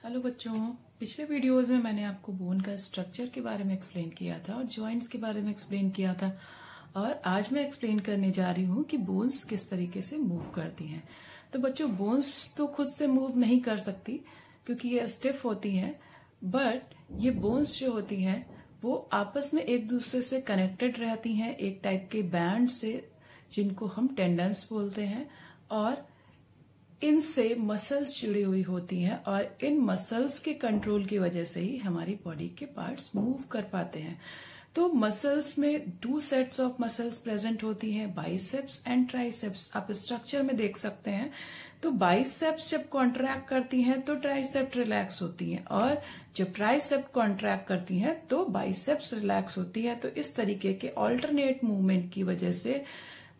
Hello बच्चों, पिछले videos में मैंने आपको बोन का स्ट्रक्चर के बारे में एक्सप्लेन किया था और जॉइंट्स के बारे में एक्सप्लेन किया था। और आज मैं एक्सप्लेन करने जा रही हूँ कि बोन्स किस तरीके से मूव करती हैं। तो बच्चों, बोन्स तो खुद से मूव नहीं कर सकती क्योंकि ये स्टिफ होती हैं, बट ये बोन्स जो होती हैं वो आपस में एक दूसरे से कनेक्टेड रहती हैं एक टाइप के बैंड से, जिनको हम टेंडन्स बोलते हैं। और इनसे मसल्स जुड़ी हुई होती हैं और इन मसल्स के कंट्रोल की वजह से ही हमारी बॉडी के पार्ट्स मूव कर पाते हैं। तो मसल्स में 2 सेट्स ऑफ मसल्स प्रेजेंट होती हैं, बाइसेप्स एंड ट्राइसेप्स। आप स्ट्रक्चर में देख सकते हैं। तो बाइसेप्स जब कॉन्ट्रैक्ट करती हैं तो ट्राइसेप्स रिलैक्स होती हैं, और जब ट्राइसेप्स कॉन्ट्रैक्ट करती हैं तो बाइसेप्स रिलैक्स होती है। तो इस तरीके के ऑल्टरनेट मूवमेंट की वजह से,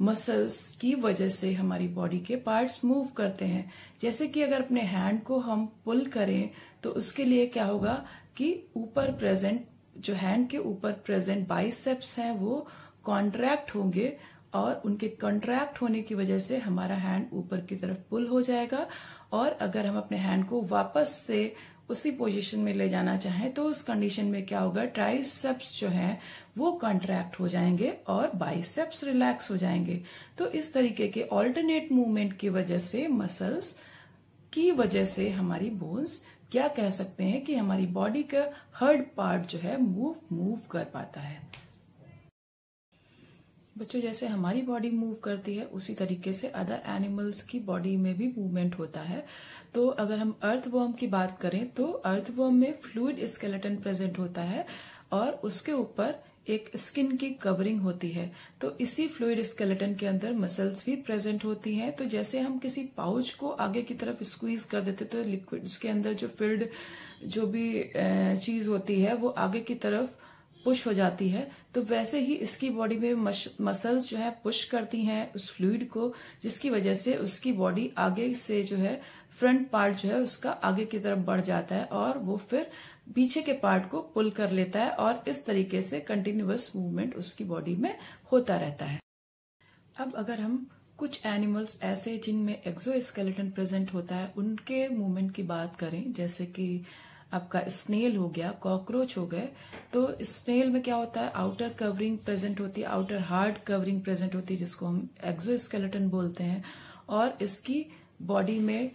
मसल्स की वजह से हमारी बॉडी के पार्ट्स मूव करते हैं। जैसे कि अगर अपने हैंड को हम पुल करें तो उसके लिए क्या होगा कि ऊपर प्रेजेंट, जो हैंड के ऊपर प्रेजेंट बाइसेप्स हैं वो कॉन्ट्रैक्ट होंगे, और उनके कॉन्ट्रैक्ट होने की वजह से हमारा हैंड ऊपर की तरफ पुल हो जाएगा। और अगर हम अपने हैंड को वापस से उसी पोजीशन में ले जाना चाहें तो उस कंडीशन में क्या होगा, ट्राइसेप्स जो हैं वो कॉन्ट्रैक्ट हो जाएंगे और बाइसेप्स रिलैक्स हो जाएंगे। तो इस तरीके के ऑल्टरनेट मूवमेंट की वजह से, मसल्स की वजह से हमारी बोन्स, क्या कह सकते हैं कि हमारी बॉडी का हर पार्ट जो है मूव कर पाता है। बच्चों, जैसे हमारी बॉडी मूव करती है उसी तरीके से अदर एनिमल्स की बॉडी में भी मूवमेंट होता है। तो अगर हम अर्थवर्म की बात करें तो अर्थवर्म में फ्लूइड स्केलेटन प्रेजेंट होता है और उसके ऊपर एक स्किन की कवरिंग होती है। तो इसी फ्लूइड स्केलेटन के अंदर मसल्स भी प्रेजेंट होती हैं। तो जैसे हम किसी पाउच को आगे की तरफ स्क्वीज कर देते तो लिक्विड, उसके अंदर जो फिल्ड जो भी चीज होती है वो आगे की तरफ पुश हो जाती है। तो वैसे ही इसकी बॉडी में मसल्स जो है पुश करती हैं उस फ्लूइड को, जिसकी वजह से उसकी बॉडी आगे से जो है, फ्रंट पार्ट जो है उसका आगे की तरफ बढ़ जाता है और वो फिर पीछे के पार्ट को पुल कर लेता है, और इस तरीके से कंटिन्यूअस मूवमेंट उसकी बॉडी में होता रहता है। अब अगर हम कुछ एनिमल्स ऐसे जिनमें एक्सोस्केलेटन प्रेजेंट होता है उनके मूवमेंट की बात करें, जैसे कि आपका स्नेल हो गया, कॉकरोच हो गए। तो स्नेल में क्या होता है, आउटर कवरिंग प्रेजेंट होती है, आउटर हार्ड कवरिंग प्रेजेंट होती है जिसको हम एक्सोस्केलेटन बोलते हैं। और इसकी बॉडी में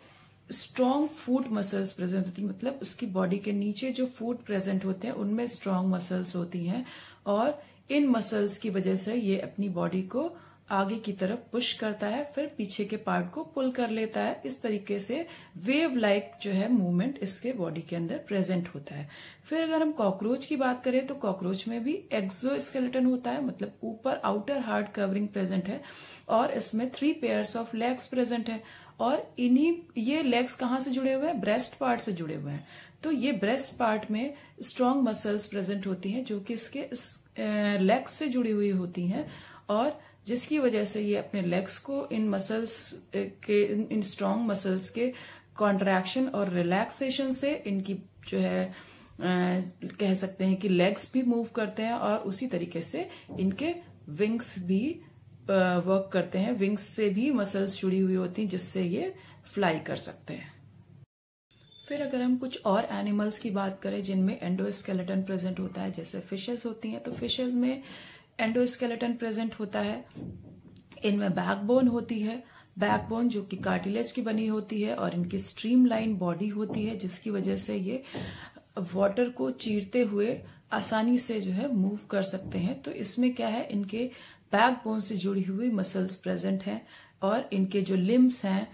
स्ट्रॉन्ग फूट मसल्स प्रेजेंट होती है, मतलब उसकी बॉडी के नीचे जो फूट प्रेजेंट होते हैं उनमें स्ट्रॉन्ग मसल्स होती हैं, और इन मसल्स की वजह से ये अपनी बॉडी को आगे की तरफ पुश करता है, फिर पीछे के पार्ट को पुल कर लेता है। इस तरीके से वेव लाइक जो है मूवमेंट इसके बॉडी के अंदर प्रेजेंट होता है। फिर अगर हम कॉकरोच की बात करें तो कॉकरोच में भी एक्सोस्केलेटन होता है, मतलब ऊपर आउटर हार्ड कवरिंग प्रेजेंट है, और इसमें 3 पेयर्स ऑफ लेग्स प्रेजेंट है। और ये लेग्स कहाँ से जुड़े हुए हैं, ब्रेस्ट पार्ट से जुड़े हुए हैं। तो ये ब्रेस्ट पार्ट में स्ट्रॉन्ग मसल्स प्रेजेंट होती हैं जो कि इसके लेग्स से जुड़ी हुई होती हैं, और जिसकी वजह से ये अपने लेग्स को इन मसल्स के, इन स्ट्रॉन्ग मसल्स के कॉन्ट्रैक्शन और रिलैक्सेशन से इनकी जो है कह सकते हैं कि लेग्स भी मूव करते हैं, और उसी तरीके से इनके विंग्स भी वर्क करते हैं। विंग्स से भी मसल्स जुड़ी हुई होती हैं जिससे ये फ्लाई कर सकते हैं। फिर अगर हम कुछ और एनिमल्स की बात करें जिनमें एंडोस्केलेटन प्रेजेंट होता है, जैसे फिशेस होती हैं, तो फिशेस में एंडोस्केलेटन प्रेजेंट होता है। इनमें बैकबोन होती है, बैकबोन जो कि कार्टिलेज की बनी होती है, और इनकी स्ट्रीमलाइन बॉडी होती है जिसकी वजह से ये वाटर को चीरते हुए आसानी से जो है मूव कर सकते हैं। तो इसमें क्या है, इनके बैकबोन से जुड़ी हुई मसल्स प्रेजेंट हैं, और इनके जो लिम्स हैं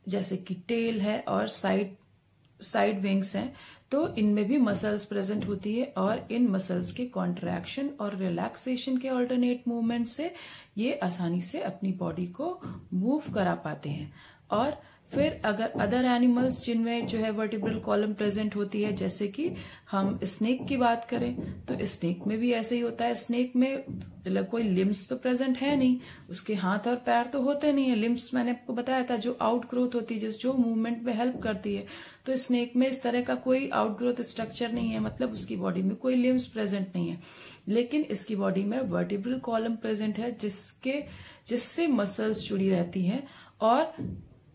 जैसे कि टेल है और साइड विंग्स हैं, तो इनमें भी मसल्स प्रेजेंट होती है, और इन मसल्स के कॉन्ट्रैक्शन और रिलैक्सेशन के ऑल्टरनेट मूवमेंट से ये आसानी से अपनी बॉडी को मूव करा पाते हैं। और फिर अगर अदर एनिमल्स जिनमें जो है वर्टिब्रल कॉलम प्रेजेंट होती है, जैसे कि हम स्नेक की बात करें तो स्नेक में भी ऐसे ही होता है। स्नेक में कोई लिम्स तो प्रेजेंट है नहीं, उसके हाथ और पैर तो होते नहीं है। लिम्स मैंने आपको बताया था जो आउट ग्रोथ होती है, जो मूवमेंट में हेल्प करती है। तो स्नेक में इस तरह का कोई आउट ग्रोथ स्ट्रक्चर नहीं है, मतलब उसकी बॉडी में कोई लिम्स प्रेजेंट नहीं है। लेकिन इसकी बॉडी में वर्टिब्रल कॉलम प्रेजेंट है जिससे मसल्स जुड़ी रहती हैं, और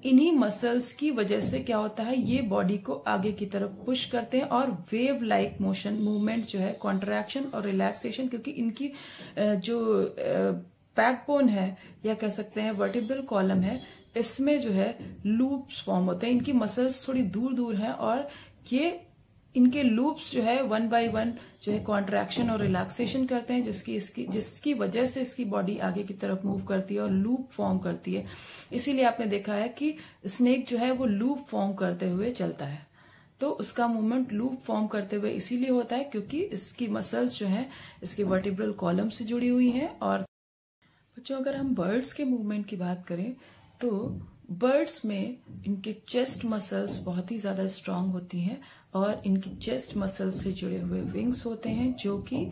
इन्हीं मसल्स की वजह से क्या होता है, ये बॉडी को आगे की तरफ पुश करते हैं और वेव लाइक मोशन मूवमेंट जो है, कॉन्ट्रैक्शन और रिलैक्सेशन, क्योंकि इनकी जो बैकबोन है या कह सकते हैं वर्टिब्रल कॉलम है, इसमें जो है लूप्स फॉर्म होते हैं। इनकी मसल्स थोड़ी दूर दूर हैं और ये इनके लूप्स जो है 1 बाय 1 जो है कॉन्ट्रैक्शन और रिलैक्सेशन करते हैं, जिसकी वजह से इसकी बॉडी आगे की तरफ मूव करती है और लूप फॉर्म करती है। इसीलिए आपने देखा है कि स्नेक जो है वो लूप फॉर्म करते हुए चलता है। तो उसका मूवमेंट लूप फॉर्म करते हुए इसीलिए होता है क्योंकि इसकी मसल्स जो है इसके वर्टिब्रल कॉलम से जुड़ी हुई हैं। और बच्चों, अगर हम बर्ड्स के मूवमेंट की बात करें तो बर्ड्स में इनके चेस्ट मसल्स बहुत ही ज्यादा स्ट्रांग होती हैं और इनकी चेस्ट मसल्स से जुड़े हुए विंग्स होते हैं जो कि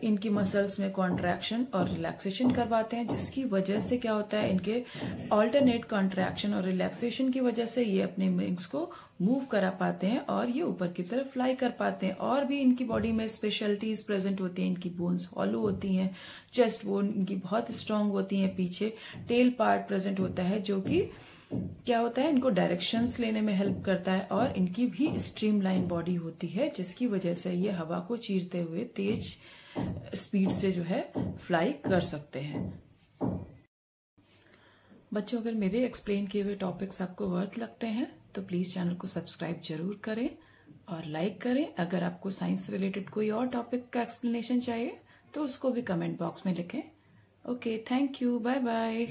इनकी मसल्स में कॉन्ट्रैक्शन और रिलैक्सेशन करवाते हैं, जिसकी वजह से क्या होता है, इनके ऑल्टरनेट कॉन्ट्रैक्शन और रिलैक्सेशन की वजह से ये अपने विंग्स को मूव करा पाते हैं और ये ऊपर की तरफ फ्लाई कर पाते हैं। और भी इनकी बॉडी में स्पेशलिटीज प्रेजेंट होती हैं। इनकी बोन्स हॉलो होती हैं, चेस्ट बोन इनकी बहुत स्ट्रांग होती है, पीछे टेल पार्ट प्रेजेंट होता है जो कि क्या होता है, इनको डायरेक्शंस लेने में हेल्प करता है। और इनकी भी स्ट्रीमलाइन बॉडी होती है जिसकी वजह से ये हवा को चीरते हुए तेज स्पीड से जो है फ्लाई कर सकते हैं। बच्चों, अगर मेरे एक्सप्लेन किए हुए टॉपिक्स आपको वर्थ लगते हैं तो प्लीज चैनल को सब्सक्राइब जरूर करें और लाइक करें। अगर आपको साइंस से रिलेटेड कोई और टॉपिक का एक्सप्लेनेशन चाहिए तो उसको भी कमेंट बॉक्स में लिखें। Okay, thank you, bye bye.